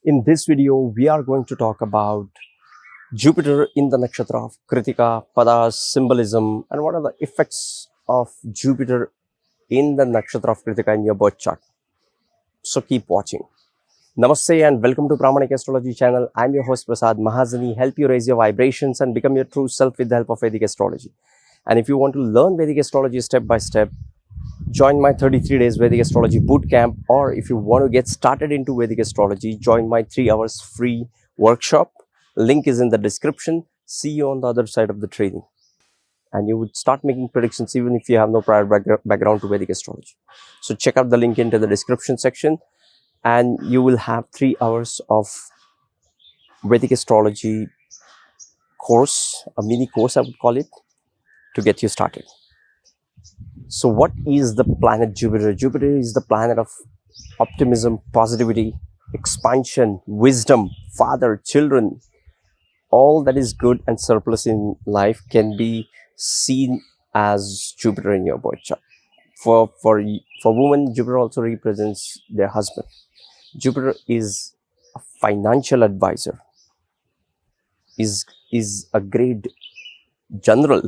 In this video, we are going to talk about Jupiter in the nakshatra of Krittika, Padas, symbolism, and what are the effects of Jupiter in the nakshatra of Krittika in your birth chart. So keep watching. Namaste and welcome to Pramanik Astrology channel. I'm your host Prasad Mahazani, help you raise your vibrations and become your true self with the help of Vedic astrology. And if you want to learn Vedic astrology step by step, join my 33 days Vedic astrology bootcamp, or if you want to get started into Vedic astrology, join my 3 hours free workshop. Link is in the description. See you on the other side of the training. And you would start making predictions even if you have no prior background to Vedic astrology. So check out the link into the description section and you will have 3 hours of Vedic astrology course, a mini course I would call it, to get you started. So what is the planet Jupiter? Jupiter is the planet of optimism, positivity, expansion, wisdom, father, children. All that is good and surplus in life can be seen as Jupiter in your birth chart. For women, Jupiter also represents their husband. Jupiter is a financial advisor, is a great general.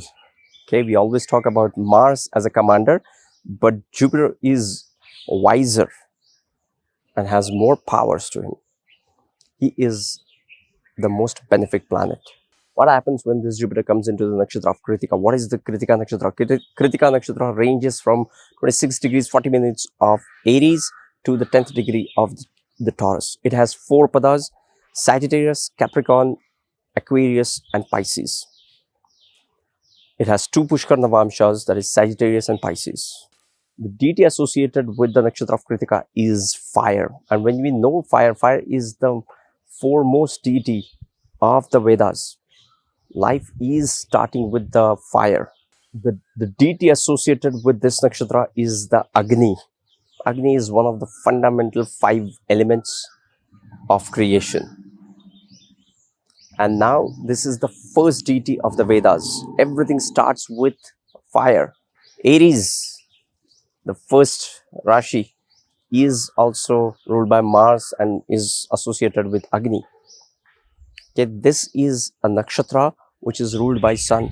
Okay, we always talk about Mars as a commander, but Jupiter is wiser and has more powers to him. He is the most benefic planet. What happens when this Jupiter comes into the nakshatra of Krittika? What is the Krittika Nakshatra? Krittika Nakshatra ranges from 26 degrees 40 minutes of Aries to the 10th degree of the Taurus. It has 4 padas: Sagittarius, Capricorn, Aquarius, and Pisces. It has 2 Pushkar Navamshas, that is Sagittarius and Pisces. The deity associated with the nakshatra of Krittika is fire. And when we know fire, fire is the foremost deity of the Vedas. Life is starting with the fire. The deity associated with this nakshatra is the Agni. Agni is one of the fundamental 5 elements of creation. And now this is the first deity of the Vedas. Everything starts with fire. Aries, the first Rashi, is also ruled by Mars and is associated with Agni. Okay, this is a nakshatra which is ruled by Sun.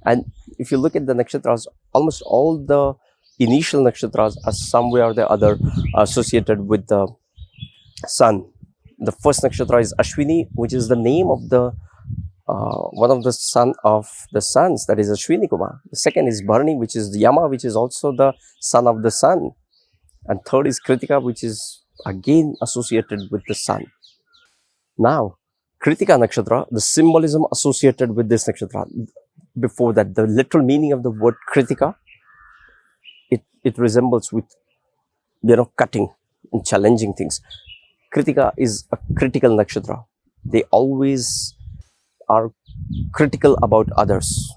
And if you look at the nakshatras, almost all the initial nakshatras are some way or the other associated with the Sun. The first nakshatra is Ashwini, which is the name of the one of the son of the sons, that is Ashwini Kumar. The second is Bharani, which is the Yama, which is also the son of the sun. And third is Krittika, which is again associated with the sun. Now, Krittika Nakshatra, the symbolism associated with this nakshatra. Before that, the literal meaning of the word Krittika, it resembles with, cutting and challenging things. Krittika is a critical nakshatra. They always are critical about others.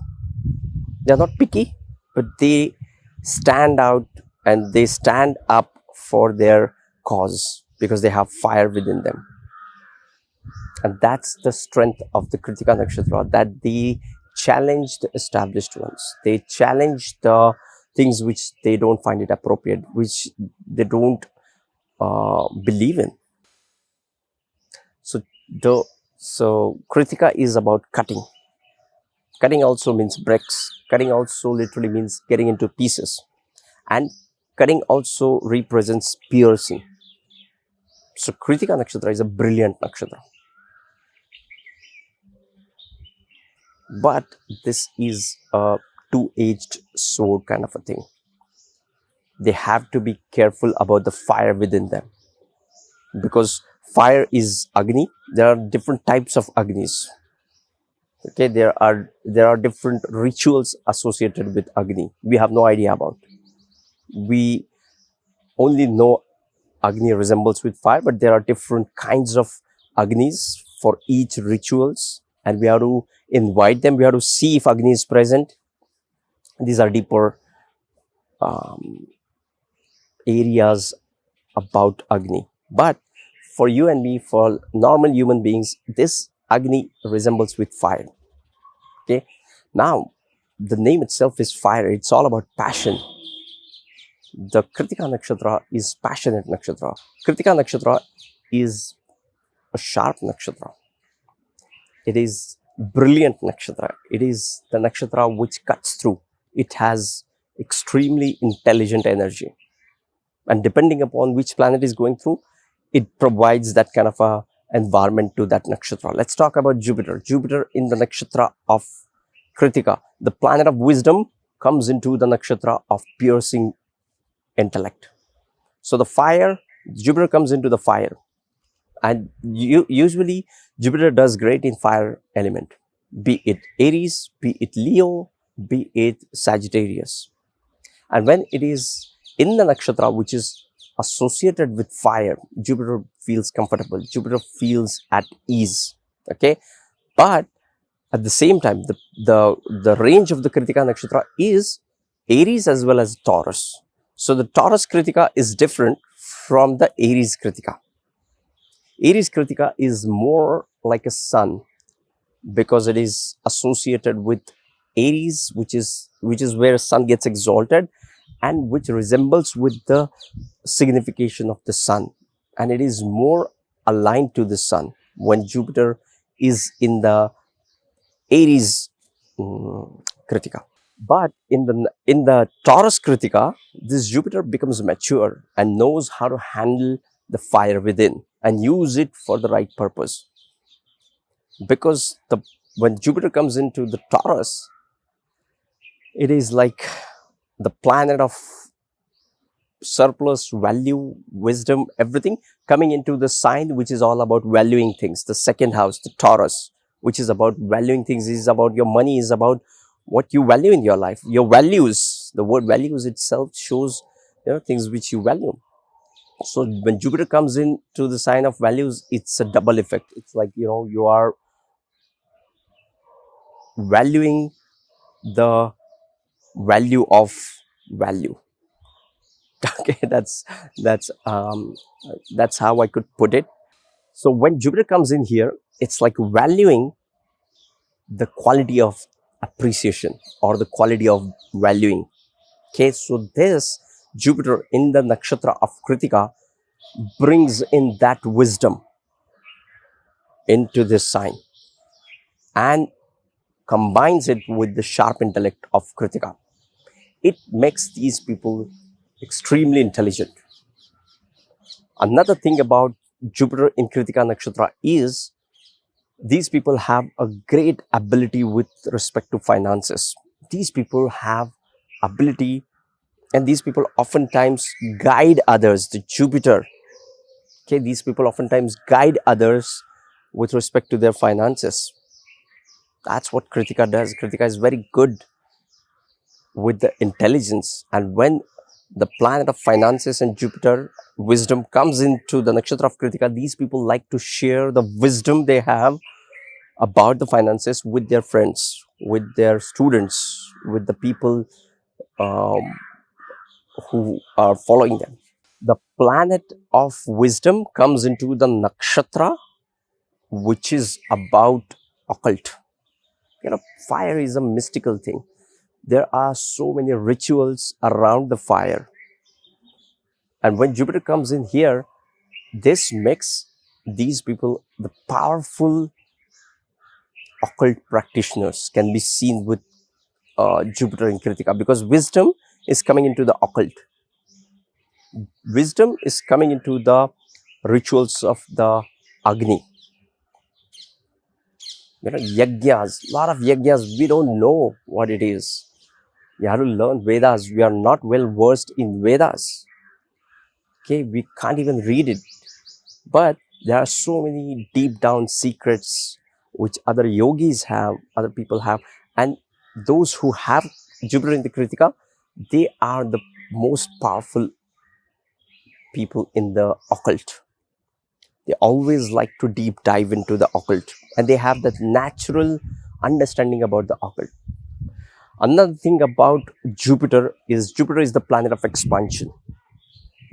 They are not picky, but they stand out and they stand up for their cause because they have fire within them. And that's the strength of the Krittika Nakshatra, that they challenge the established ones. They challenge the things which they don't find it appropriate, which they don't believe in. So Krittika is about cutting. Cutting also means breaks. Cutting also literally means getting into pieces. And cutting also represents piercing. So Krittika Nakshatra is a brilliant nakshatra. But this is a two-edged sword kind of a thing. They have to be careful about the fire within them. Because fire is Agni. There are different types of Agnis. Okay, there are different rituals associated with Agni. We have no idea about. We only know Agni resembles with fire, but there are different kinds of Agnis for each rituals, and we have to invite them. We have to see if Agni is present. These are deeper areas about Agni. But for you and me, for normal human beings, this Agni resembles with fire. Okay. Now, the name itself is fire. It's all about passion. The Krittika Nakshatra is passionate Nakshatra. Krittika Nakshatra is a sharp nakshatra. It is brilliant nakshatra. It is the nakshatra which cuts through. It has extremely intelligent energy. And depending upon which planet is going through, it provides that kind of a environment to that nakshatra. Let's talk about Jupiter. Jupiter in the nakshatra of Krittika, the planet of wisdom, comes into the nakshatra of piercing intellect. So the fire, Jupiter comes into the fire. And usually Jupiter does great in fire element, be it Aries, be it Leo, be it Sagittarius. And when it is in the nakshatra which is associated with fire, Jupiter feels comfortable, Jupiter feels at ease. Okay, but at the same time, the range of the Krittika Nakshatra is Aries as well as Taurus. So the Taurus Krittika is different from the Aries Krittika. Aries Krittika is more like a sun because it is associated with Aries, which is where sun gets exalted and which resembles with the signification of the sun, and it is more aligned to the sun when Jupiter is in the Aries Krittika. But in the Taurus Krittika, this Jupiter becomes mature and knows how to handle the fire within and use it for the right purpose. Because when Jupiter comes into the Taurus, it is like the planet of surplus, value, wisdom, everything coming into the sign which is all about valuing things. The second house, the Taurus, which is about valuing things, is about your money, is about what you value in your life, your values. The word values itself shows things which you value. So when Jupiter comes into the sign of values, it's a double effect. It's like you are valuing the value of value. Okay, that's how I could put it. So when Jupiter comes in here, it's like valuing the quality of appreciation or the quality of valuing. Okay, so this Jupiter in the nakshatra of Krittika brings in that wisdom into this sign and combines it with the sharp intellect of Krittika. It makes these people extremely intelligent. Another thing about Jupiter in Krittika Nakshatra is these people have a great ability with respect to finances. These people have ability, and these people oftentimes guide others. The Jupiter, okay, these people oftentimes guide others with respect to their finances. That's what Krittika does. Krittika is very good with the intelligence, and when the planet of finances and Jupiter wisdom comes into the nakshatra of Krittika, these people like to share the wisdom they have about the finances with their friends, with their students, with the people who are following them. The planet of wisdom comes into the nakshatra, which is about occult. Fire is a mystical thing. There are so many rituals around the fire. And when Jupiter comes in here, this makes these people the powerful occult practitioners can be seen with Jupiter in Krittika, because wisdom is coming into the occult. Wisdom is coming into the rituals of the Agni. Yajnas, a lot of yajnas, we don't know what it is. We have to learn Vedas. We are not well versed in Vedas. Okay, we can't even read it. But there are so many deep down secrets which other yogis have, other people have, and those who have Jupiter in the Krittika, they are the most powerful people in the occult. They always like to deep dive into the occult, and they have that natural understanding about the occult. Another thing about Jupiter is the planet of expansion.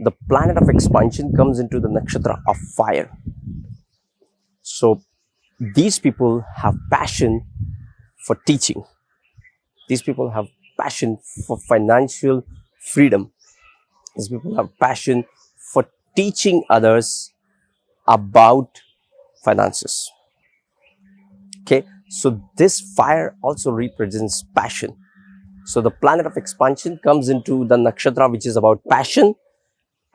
The planet of expansion comes into the nakshatra of fire. So these people have passion for teaching. These people have passion for financial freedom. These people have passion for teaching others about finances. Okay, so this fire also represents passion. So the planet of expansion comes into the nakshatra, which is about passion,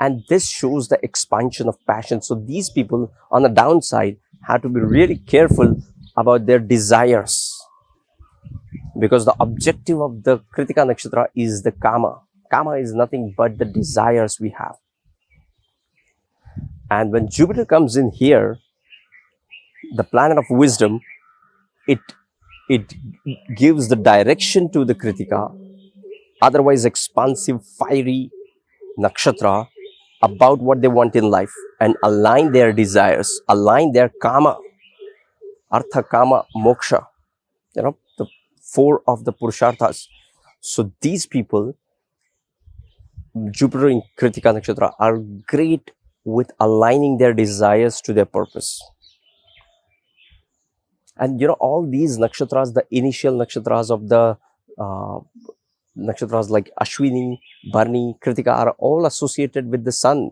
and this shows the expansion of passion. So these people on the downside have to be really careful about their desires, because the objective of the Krittika Nakshatra is the Kama. Kama is nothing but the desires we have. And when Jupiter comes in here, the planet of wisdom, it gives the direction to the Krittika, otherwise expansive, fiery nakshatra, about what they want in life, and align their desires, align their Kama, Artha, Kama, Moksha, the four of the Purusharthas. So these people, Jupiter in Krittika Nakshatra, are great with aligning their desires to their purpose. And all these nakshatras, the initial nakshatras of the nakshatras like Ashwini, Bharani, Krittika, are all associated with the sun.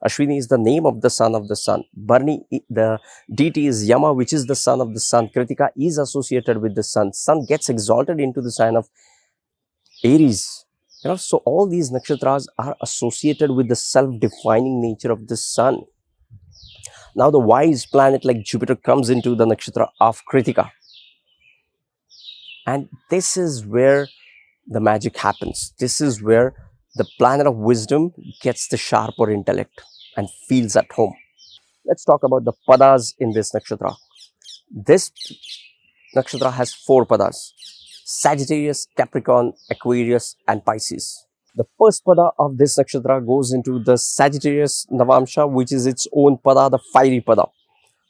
Ashwini is the name of the son of the sun. Bharani, the deity is Yama, which is the son of the sun. Krittika is associated with the sun. Sun gets exalted into the sign of Aries. So all these nakshatras are associated with the self-defining nature of the sun. Now the wise planet like Jupiter comes into the nakshatra of Krittika. And this is where the magic happens. This is where the planet of wisdom gets the sharper intellect and feels at home. Let's talk about the padas in this nakshatra. This nakshatra has 4 padas: Sagittarius, Capricorn, Aquarius, and Pisces. The first pada of this nakshatra goes into the Sagittarius Navamsha, which is its own pada, the fiery pada.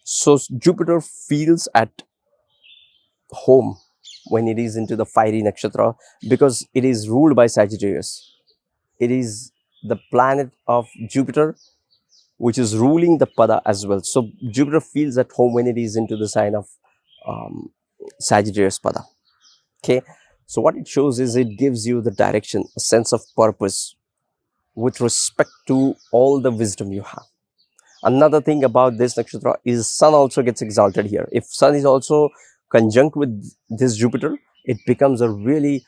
So Jupiter feels at home when it is into the fiery nakshatra, because it is ruled by Sagittarius. It is the planet of Jupiter which is ruling the pada as well. So Jupiter feels at home when it is into the sign of Sagittarius pada. Okay, so what it shows is it gives you the direction, a sense of purpose with respect to all the wisdom you have. Another thing about this nakshatra is sun also gets exalted here. If sun is also conjunct with this Jupiter, it becomes a really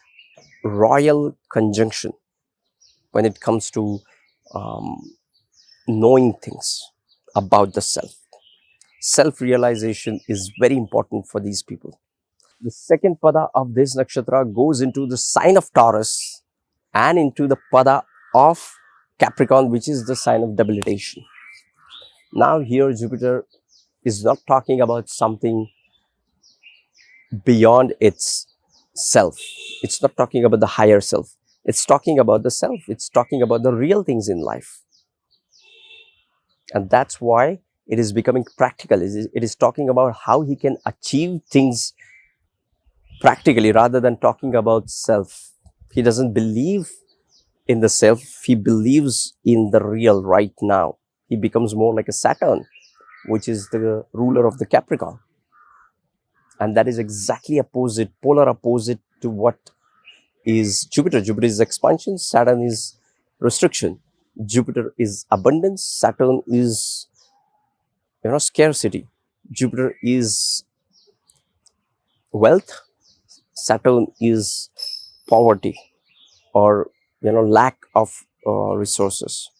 royal conjunction when it comes to knowing things about the self. Self-realization is very important for these people. The second pada of this nakshatra goes into the sign of Taurus and into the pada of Capricorn, which is the sign of debilitation. Now here Jupiter is not talking about something beyond its self. It's not talking about the higher self. It's talking about the self. It's talking about the real things in life. And that's why it is becoming practical. It is talking about how he can achieve things practically rather than talking about self. He doesn't believe in the self. He believes in the real right now. He becomes more like a Saturn, which is the ruler of the Capricorn. And that is exactly opposite, polar opposite to what is Jupiter. Jupiter is expansion, Saturn is restriction. Jupiter is abundance, Saturn is scarcity. Jupiter is wealth, Saturn is poverty or lack of resources.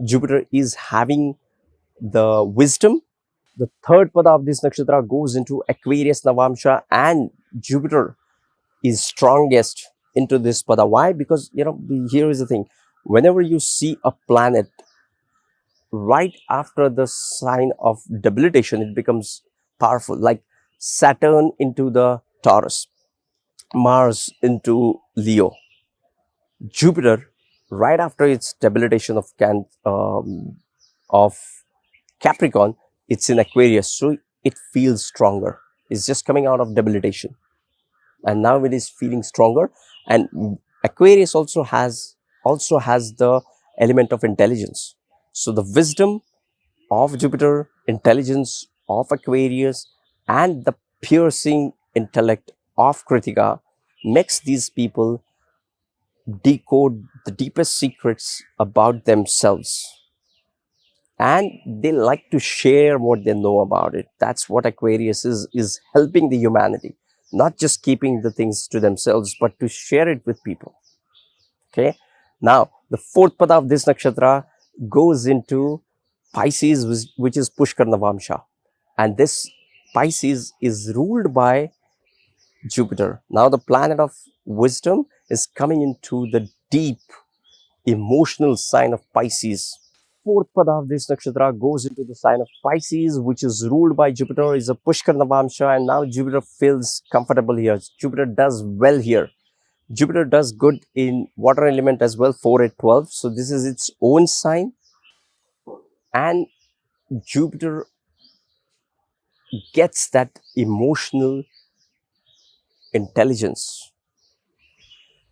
Jupiter is having the wisdom. The third pada of this nakshatra goes into Aquarius Navamsha, and Jupiter is strongest into this pada. Why? Because here is the thing: whenever you see a planet right after the sign of debilitation, it becomes powerful. Like Saturn into the Taurus, Mars into Leo, Jupiter right after its debilitation of Capricorn, it's in Aquarius, so it feels stronger. It's just coming out of debilitation, and now it is feeling stronger. And Aquarius also has the element of intelligence. So the wisdom of Jupiter, intelligence of Aquarius, and the piercing intellect of Krittika makes these people decode the deepest secrets about themselves. and they like to share what they know about it. That's what Aquarius is helping the humanity, not just keeping the things to themselves, but to share it with people. Okay. Now, the fourth pada of this nakshatra goes into Pisces, which is Pushkar Navamsha. And this Pisces is ruled by Jupiter. Now, the planet of wisdom is coming into the deep emotional sign of Pisces. Fourth pada of this nakshatra goes into the sign of Pisces, which is ruled by Jupiter, is a Pushkar Navamsha, and now Jupiter feels comfortable here. Jupiter does well here. Jupiter does good in water element as well, 4, 8, 12. So this is its own sign. And Jupiter gets that emotional intelligence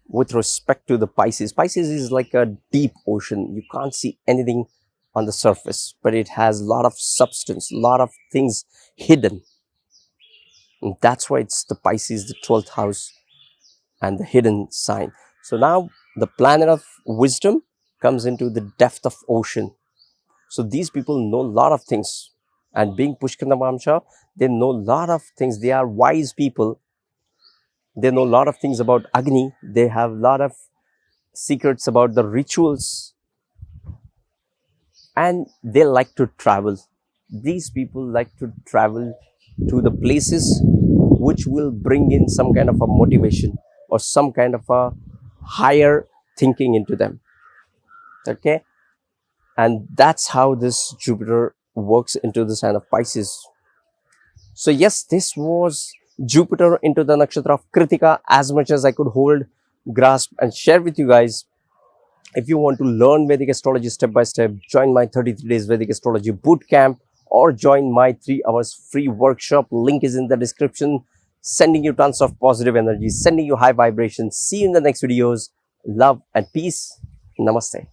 with respect to the Pisces. Pisces is like a deep ocean. You can't see anything on the surface, but it has a lot of substance, a lot of things hidden. And that's why it's the Pisces, the 12th house, and the hidden sign. So now the planet of wisdom comes into the depth of ocean. So these people know a lot of things. And being Pushkar Navamsha, they know a lot of things. They are wise people. They know a lot of things about Agni. They have a lot of secrets about the rituals. And they like to travel. These people like to travel to the places which will bring in some kind of a motivation or some kind of a higher thinking into them. Okay. And that's how this Jupiter works into the sign of Pisces. So yes, this was Jupiter into the nakshatra of Krittika, as much as I could hold, grasp and share with you guys. If you want to learn Vedic astrology step by step, join my 33 days Vedic astrology boot camp or join my 3 hours free workshop. Link is in the description. Sending you tons of positive energy, sending you high vibrations. See you in the next videos. Love and peace. Namaste.